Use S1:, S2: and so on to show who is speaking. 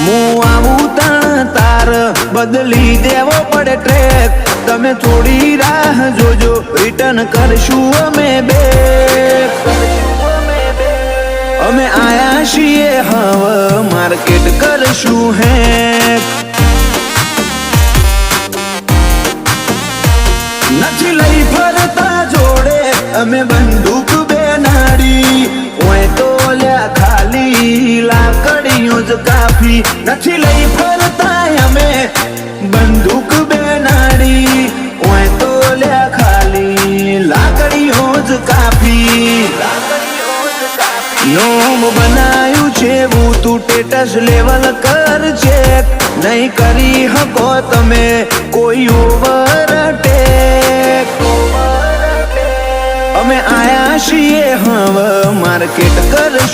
S1: હું આવું તાર બદલી દેવો પડે ટ્રેક તમે થોડી રાહ જોજો રિટર્ન કરશું અમે બે અમે આયા છીએ હવે માર્કેટ કરશું હે નથી લઈ ફરતા જોડે અમે બંદૂક બેનાડી ઓય તો લ્યા ખાલી લાકડીઓ જ કાફી નથી લઈ ફરતા અમે બંદૂક બેનાડી ઓય તો લ્યા ખાલી લાકડીઓ જ કાફી નોમ બનાયું છે હું તું ટેટસ લેવલ કર છે નહીં કરી હકો તમે કોઈ ઓવરટેક અમે આયા છીએ હવે માર્કેટ કરશું